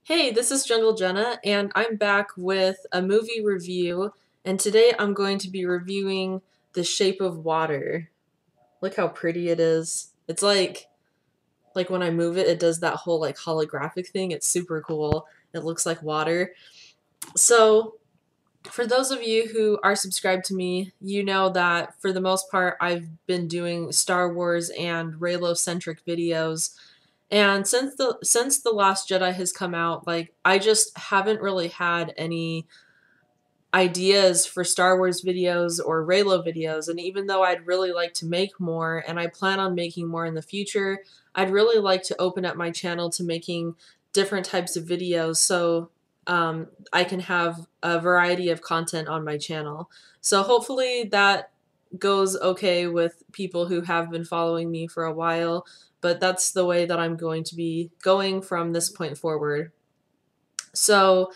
Hey, this is Jungle Jenna, and I'm back with a movie review, and today I'm going to be reviewing The Shape of Water. Look how pretty it is. It's like when I move it, it does that whole like holographic thing. It's super cool. It looks like water. So, for those of you who are subscribed to me, you know that for the most part I've been doing Star Wars and Reylo-centric videos. And since the Last Jedi has come out, like I just haven't really had any ideas for Star Wars videos or Reylo videos. And even though I'd really like to make more, and I plan on making more in the future, I'd really like to open up my channel to making different types of videos so I can have a variety of content on my channel. So hopefully that goes okay with people who have been following me for a while, but that's the way that I'm going to be going from this point forward. So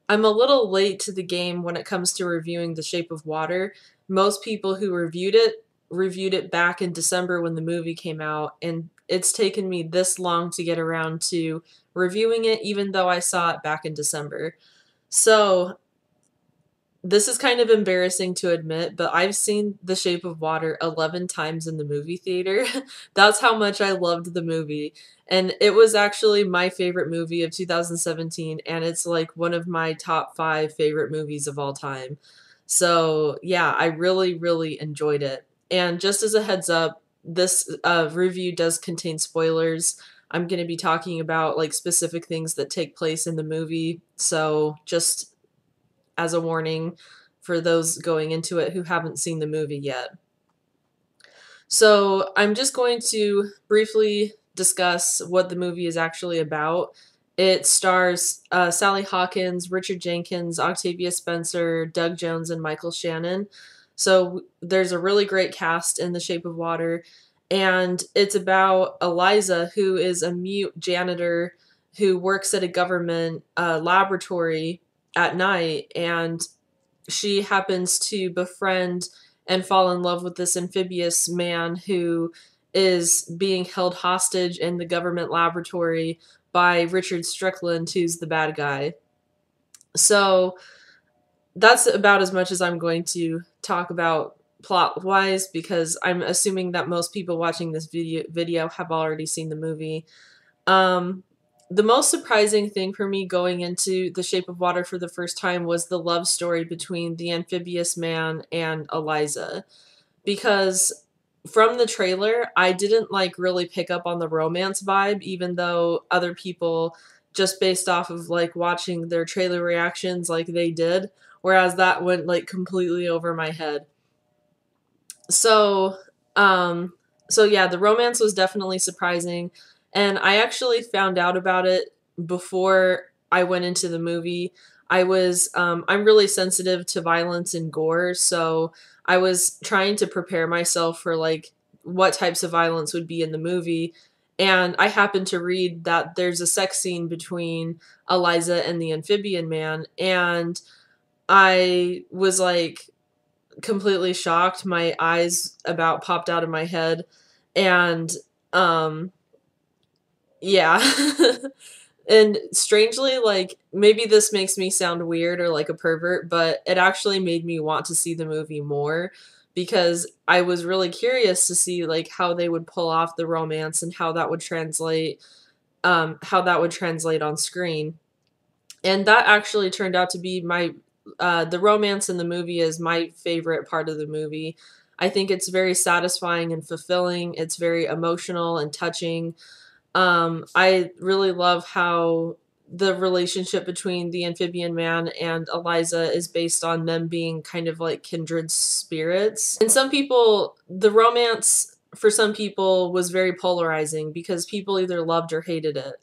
I'm a little late to the game when it comes to reviewing The Shape of Water. Most people who reviewed it back in December when the movie came out, and it's taken me this long to get around to reviewing it, even though I saw it back in December. So this is kind of embarrassing to admit, but I've seen The Shape of Water 11 times in the movie theater. That's how much I loved the movie. And it was actually my favorite movie of 2017, and it's like one of my top 5 favorite movies of all time. So, yeah, I really, really enjoyed it. And just as a heads up, this review does contain spoilers. I'm going to be talking about like specific things that take place in the movie. So, just as a warning for those going into it who haven't seen the movie yet. So I'm just going to briefly discuss what the movie is actually about. It stars Sally Hawkins, Richard Jenkins, Octavia Spencer, Doug Jones, and Michael Shannon. So there's a really great cast in The Shape of Water. And it's about Eliza, who is a mute janitor who works at a government laboratory at night, and she happens to befriend and fall in love with this amphibious man who is being held hostage in the government laboratory by Richard Strickland, who's the bad guy. So that's about as much as I'm going to talk about plot wise, because I'm assuming that most people watching this video have already seen the movie. Um, the most surprising thing for me going into The Shape of Water for the first time was the love story between the amphibious man and Eliza. Because from the trailer, I didn't like really pick up on the romance vibe, even though other people, just based off of like watching their trailer reactions, like they did. Whereas that went like completely over my head. So, um, so yeah, the romance was definitely surprising, and I actually found out about it before I went into the movie. I'm really sensitive to violence and gore, so I was trying to prepare myself for like what types of violence would be in the movie, and I happened to read that there's a sex scene between Eliza and the amphibian man, and I was like completely shocked. My eyes about popped out of my head. And um yeah. And strangely, like maybe this makes me sound weird or like a pervert, but it actually made me want to see the movie more because I was really curious to see like how they would pull off the romance and how that would translate on screen. And that actually turned out to be the romance in the movie is my favorite part of the movie. I think it's very satisfying and fulfilling. It's very emotional and touching. I really love how the relationship between the amphibian man and Eliza is based on them being kind of like kindred spirits. And some people, the romance for some people was very polarizing because people either loved or hated it.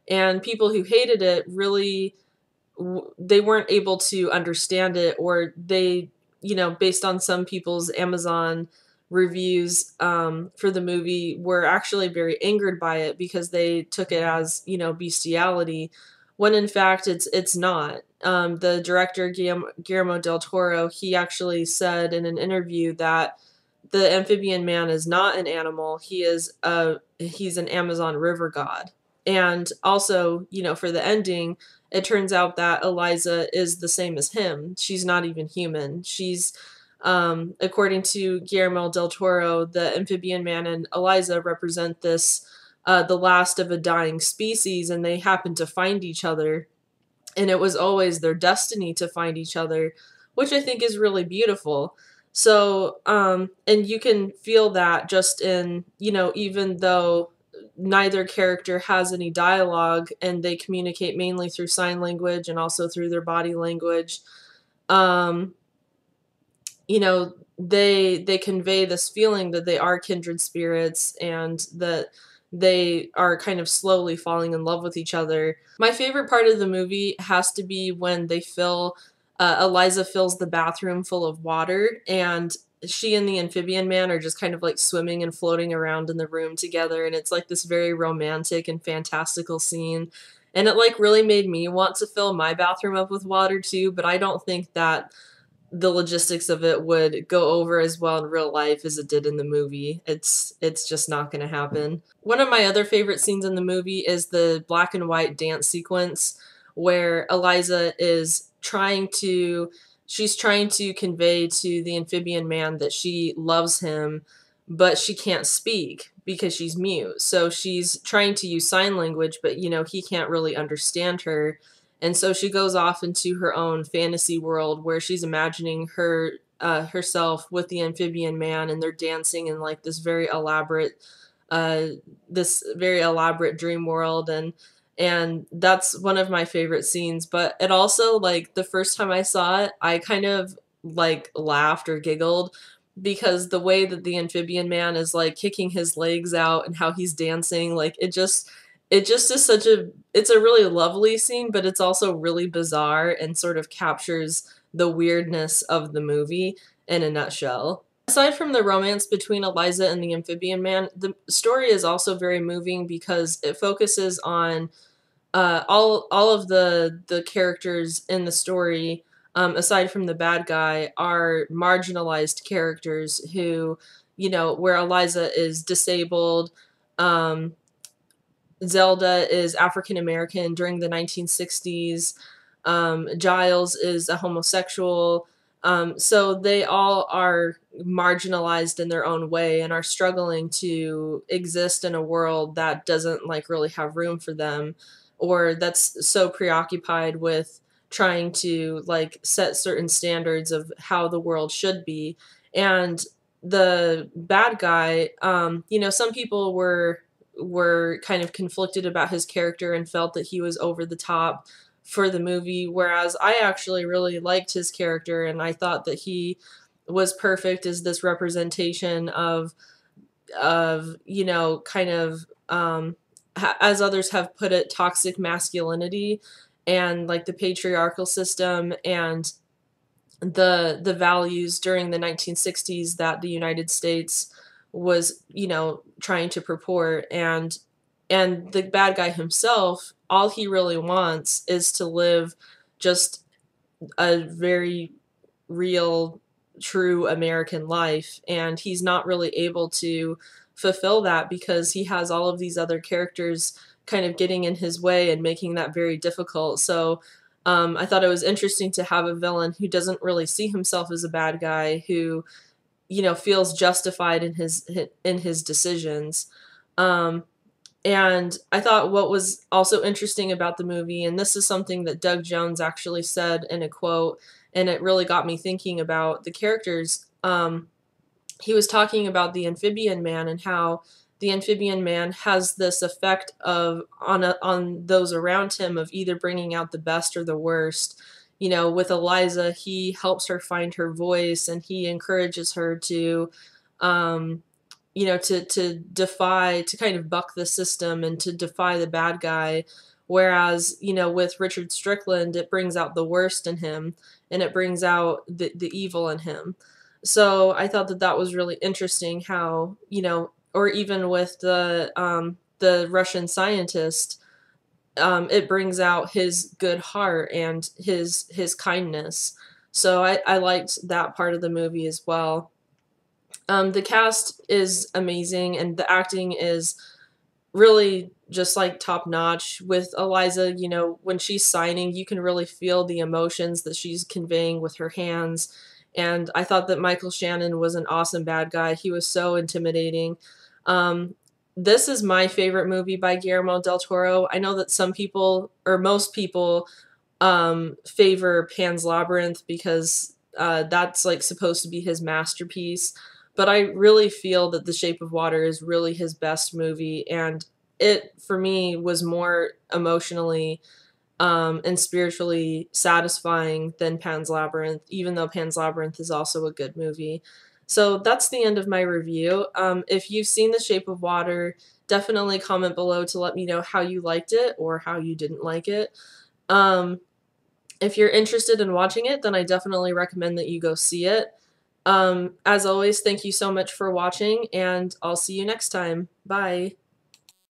And people who hated it really they weren't able to understand it, or they, based on some people's Amazon reviews for the movie, were actually very angered by it because they took it as, bestiality, when in fact it's not. The director Guillermo del Toro, he actually said in an interview that the amphibian man is not an animal. He's an Amazon river god. And also, for the ending, it turns out that Eliza is the same as him. She's not even human. According to Guillermo del Toro, the amphibian man and Eliza represent the last of a dying species, and they happen to find each other. And it was always their destiny to find each other, which I think is really beautiful. So, and you can feel that just in, even though neither character has any dialogue and they communicate mainly through sign language and also through their body language, um, they convey this feeling that they are kindred spirits and that they are kind of slowly falling in love with each other. My favorite part of the movie has to be when Eliza fills the bathroom full of water, and she and the amphibian man are just kind of like swimming and floating around in the room together, and it's like this very romantic and fantastical scene. And it like really made me want to fill my bathroom up with water too, but I don't think that the logistics of it would go over as well in real life as it did in the movie. It's just not going to happen. One of my other favorite scenes in the movie is the black and white dance sequence where Eliza is she's trying to convey to the amphibian man that she loves him, but she can't speak because she's mute. So she's trying to use sign language, but he can't really understand her. And so she goes off into her own fantasy world where she's imagining herself with the amphibian man, and they're dancing in like uh, this very elaborate dream world, and that's one of my favorite scenes. But it also, like, the first time I saw it, I kind of like laughed or giggled because the way that the amphibian man is like kicking his legs out and how he's dancing, like it just is it's a really lovely scene, but it's also really bizarre and sort of captures the weirdness of the movie in a nutshell. Aside from the romance between Eliza and the amphibian man, the story is also very moving because it focuses on all of the characters in the story, aside from the bad guy, are marginalized characters who, where Eliza is disabled. Um, Zelda is African American during the 1960s. Giles is a homosexual. So they all are marginalized in their own way and are struggling to exist in a world that doesn't like really have room for them, or that's so preoccupied with trying to like set certain standards of how the world should be. And the bad guy, some people were kind of conflicted about his character and felt that he was over the top for the movie, whereas I actually really liked his character and I thought that he was perfect as this representation of kind of as others have put it, toxic masculinity and like the patriarchal system and the values during the 1960s that the United States was, trying to purport. And the bad guy himself, all he really wants is to live just a very real, true American life, and he's not really able to fulfill that because he has all of these other characters kind of getting in his way and making that very difficult. So I thought it was interesting to have a villain who doesn't really see himself as a bad guy, who feels justified in his decisions. Um, and I thought what was also interesting about the movie, and this is something that Doug Jones actually said in a quote, and it really got me thinking about the characters. He was talking about the amphibian man and how the amphibian man has this effect on those around him of either bringing out the best or the worst. With Eliza, he helps her find her voice and he encourages her to um, to kind of buck the system and to defy the bad guy. Whereas, with Richard Strickland, it brings out the worst in him and it brings out the evil in him. So I thought that that was really interesting how, or even with the Russian scientist, it brings out his good heart and his kindness. So I liked that part of the movie as well. The cast is amazing, and the acting is really just like top notch with Eliza. You know, when she's signing, you can really feel the emotions that she's conveying with her hands. And I thought that Michael Shannon was an awesome bad guy. He was so intimidating. Um, this is my favorite movie by Guillermo del Toro. I know that some people, or most people, favor Pan's Labyrinth because that's like supposed to be his masterpiece. But I really feel that The Shape of Water is really his best movie, and it for me was more emotionally and spiritually satisfying than Pan's Labyrinth, even though Pan's Labyrinth is also a good movie. So that's the end of my review. If you've seen The Shape of Water, definitely comment below to let me know how you liked it or how you didn't like it. Um, if you're interested in watching it, then I definitely recommend that you go see it. As always, thank you so much for watching, and I'll see you next time. Bye.